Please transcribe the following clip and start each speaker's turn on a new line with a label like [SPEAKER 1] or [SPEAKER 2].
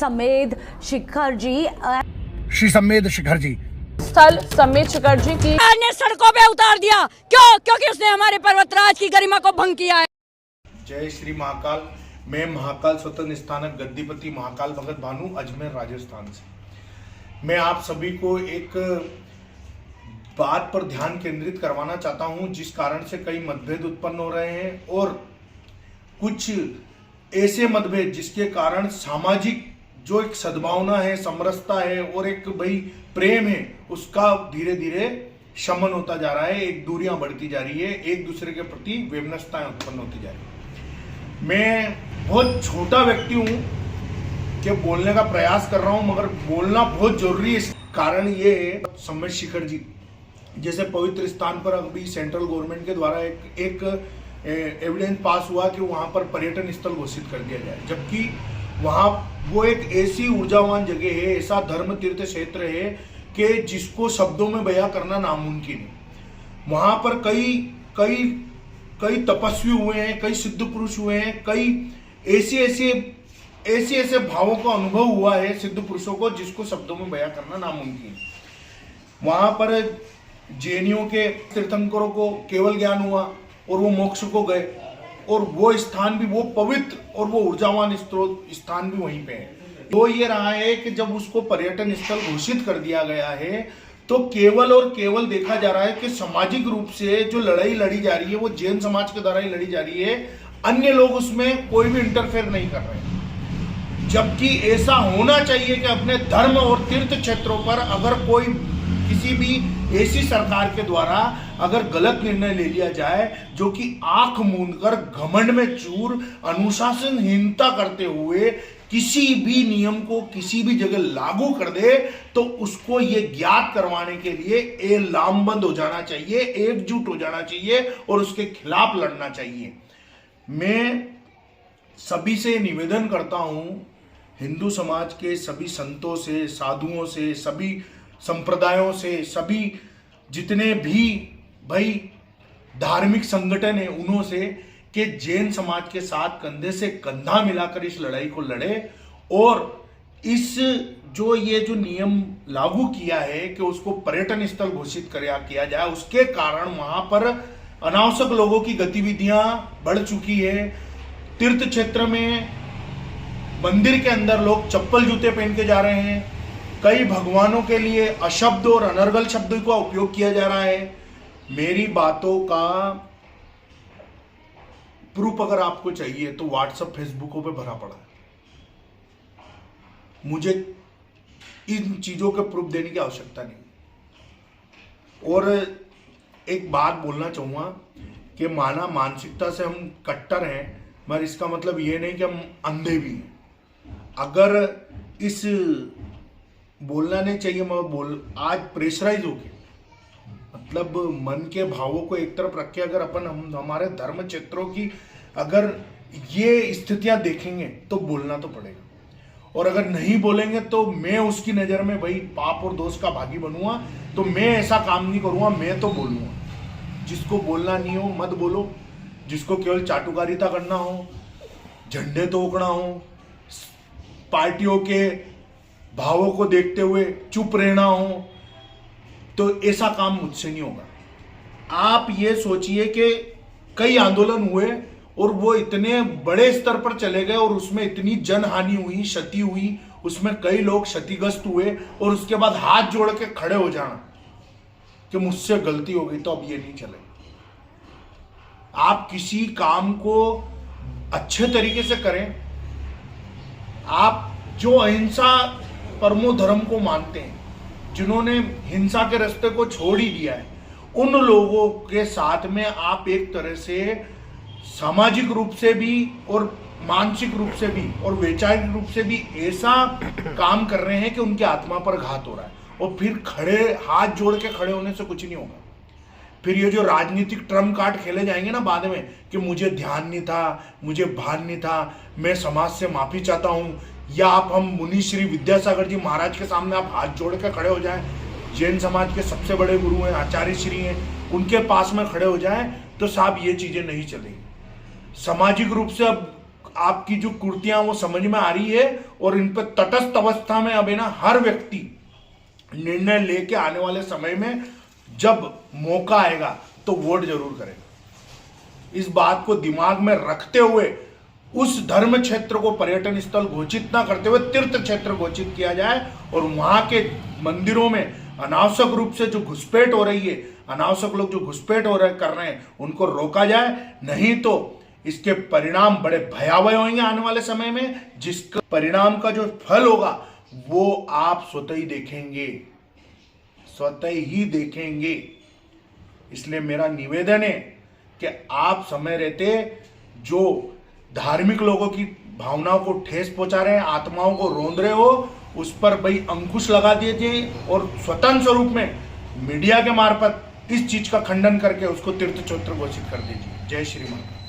[SPEAKER 1] समेद शिखर जी
[SPEAKER 2] श्री समेद शिखर जी
[SPEAKER 3] स्थल समेत शिखर जी की
[SPEAKER 4] ने सड़कों पे उतार दिया। क्यों? क्योंकि उसने हमारे पर्वतराज की गरिमा को भंग किया है।
[SPEAKER 5] जय श्री महाकाल। मैं महाकाल स्वतंत्र स्थानक गद्दीपति महाकाल भगत भानु अजमेर राजस्थान से। मैं आप सभी को एक बात पर ध्यान केंद्रित करवाना चाहता हूं जिस कारण से कई मतभेद उत्पन्न हो रहे हैं और कुछ ऐसे मतभेद जिसके कारण सामाजिक जो एक सद्भावना है, समरसता है और एक भाई प्रेम है, उसका धीरे धीरे शमन होता जा रहा है। एक दूरियां बढ़ती जा रही है, एक दूसरे के प्रति वैमनस्यताएं उत्पन्न होती जा रही है। मैं बहुत छोटा व्यक्ति हूं कि बोलने का प्रयास कर रहा हूं, मगर बोलना बहुत जरूरी है। कारण ये है, समेत शिखर जी जैसे पवित्र स्थान पर अभी सेंट्रल गवर्नमेंट के द्वारा एक एविडेंस पास हुआ कि वहां पर पर्यटन स्थल घोषित कर दिया जाए, जबकि वहां वो एक ऐसी ऊर्जावान जगह है, ऐसा धर्म तीर्थ क्षेत्र है कि जिसको शब्दों में बयां करना नामुमकिन है। वहां पर कई तपस्वी हुए हैं, कई सिद्ध पुरुष हुए हैं, कई ऐसे भावों का अनुभव हुआ है सिद्ध पुरुषों को जिसको शब्दों में बयां करना नामुमकिन है। वहां पर जैनियों के तीर्थंकरों को केवल ज्ञान हुआ और वो मोक्ष को गए, और वो स्थान भी, वो पवित्र और वो ऊर्जावान स्थान भी वहीं पे है। तो ये रहा है कि जब उसको पर्यटन स्थल घोषित कर दिया गया है तो केवल और केवल देखा जा रहा है कि सामाजिक रूप से जो लड़ाई लड़ी जा रही है वो जैन समाज के द्वारा ही लड़ी जा रही है। अन्य लोग उसमें कोई भी इंटरफेयर नहीं कर रहे हैं, जबकि ऐसा होना चाहिए कि अपने धर्म और तीर्थ क्षेत्रों पर अगर कोई किसी भी ऐसी सरकार के द्वारा अगर गलत निर्णय ले लिया जाए जो कि आंख मूंदकर घमंड में चूर अनुशासनहीनता करते हुए किसी भी नियम को किसी भी जगह लागू कर दे, तो उसको ये ज्ञात करवाने के लिए लामबंद हो जाना चाहिए, एकजुट हो जाना चाहिए और उसके खिलाफ लड़ना चाहिए। मैं सभी से निवेदन करता हूं, हिंदू समाज के सभी संतों से, साधुओं से, सभी संप्रदायों से, सभी जितने भी भाई धार्मिक संगठन है उन्हों से, कि जैन समाज के साथ कंधे से कंधा मिलाकर इस लड़ाई को लड़े और इस ये जो नियम लागू किया है कि उसको पर्यटन स्थल घोषित किया जाए, उसके कारण वहां पर अनावश्यक लोगों की गतिविधियां बढ़ चुकी है। तीर्थ क्षेत्र में मंदिर के अंदर लोग चप्पल जूते पहन के जा रहे हैं, कई भगवानों के लिए अशब्द और अनर्गल शब्द का उपयोग किया जा रहा है। मेरी बातों का प्रूफ अगर आपको चाहिए तो व्हाट्सएप फेसबुकों पे भरा पड़ा है, मुझे इन चीजों के प्रूफ देने की आवश्यकता नहीं। और एक बात बोलना चाहूंगा कि माना मानसिकता से हम कट्टर हैं, मगर इसका मतलब ये नहीं कि हम अंधे भी हैं। अगर इस बोलना नहीं चाहिए मगर आज प्रेशराइज होके, मतलब मन के भावों को एक तरफ रख के अगर हम हमारे धर्म क्षेत्रों की अगर ये स्थितियां देखेंगे तो बोलना तो पड़ेगा, और अगर नहीं बोलेंगे तो मैं उसकी नजर में भाई पाप और दोष का भागी बनूंगा। तो मैं ऐसा काम नहीं करूंगा, मैं तो बोलूंगा। जिसको बोलना नहीं हो मत बोलो, जिसको केवल चाटुकारिता करना हो, झंडे तोड़ना हो, पार्टियों के भावों को देखते हुए चुप रहना हो, तो ऐसा काम मुझसे नहीं होगा। आप ये सोचिए कि कई आंदोलन हुए और वो इतने बड़े स्तर पर चले गए और उसमें इतनी जनहानि हुई, क्षति हुई, उसमें कई लोग क्षतिग्रस्त हुए, और उसके बाद हाथ जोड़ के खड़े हो जाना कि मुझसे गलती हो गई, तो अब ये नहीं चलेगा। आप किसी काम को अच्छे तरीके से करें। आप जो अहिंसा परमो धर्म को मानते हैं, जिन्होंने हिंसा के रास्ते को छोड़ ही दिया है, उन लोगों के साथ में आप एक तरह से सामाजिक रूप से भी और मानसिक रूप से भी और वैचारिक रूप से भी ऐसा काम कर रहे हैं कि उनकी आत्मा पर घात हो रहा है। और फिर खड़े हाथ जोड़ के खड़े होने से कुछ नहीं होगा। फिर ये जो राजनीतिक ट्रम्प कार्ड खेले जाएंगे ना बाद में कि मुझे ध्यान नहीं था, मुझे भान नहीं था, मैं समाज से माफी चाहता हूं, या आप हम मुनि श्री विद्यासागर जी महाराज के सामने आप हाथ जोड़ के खड़े हो जाएं, जैन समाज के सबसे बड़े गुरु हैं, आचार्य श्री हैं, उनके पास में खड़े हो जाएं, तो साहब ये चीजें नहीं चलेंगी। सामाजिक रूप से अब आपकी जो कुर्तियां वो समझ में आ रही है और इन पर तटस्थ अवस्था में अब है ना हर व्यक्ति निर्णय लेके आने वाले समय में जब मौका आएगा तो वोट जरूर करेगा। इस बात को दिमाग में रखते हुए उस धर्म क्षेत्र को पर्यटन स्थल घोषित ना करते हुए तीर्थ क्षेत्र घोषित किया जाए और वहां के मंदिरों में अनावश्यक रूप से जो घुसपैठ हो रही है, अनावश्यक लोग जो घुसपैठ कर रहे हैं उनको रोका जाए। नहीं तो इसके परिणाम बड़े भयावह होंगे आने वाले समय में, जिसका परिणाम का जो फल होगा वो आप स्वतः ही देखेंगे, स्वतः ही देखेंगे। इसलिए मेरा निवेदन है कि आप समय रहते जो धार्मिक लोगों की भावनाओं को ठेस पहुंचा रहे हैं, आत्माओं को रोंद रहे हो, उस पर भाई अंकुश लगा दीजिए और स्वतंत्र रूप में मीडिया के मार्फत इस चीज का खंडन करके उसको तीर्थ क्षेत्र घोषित कर दीजिए। जय श्री महाकाल।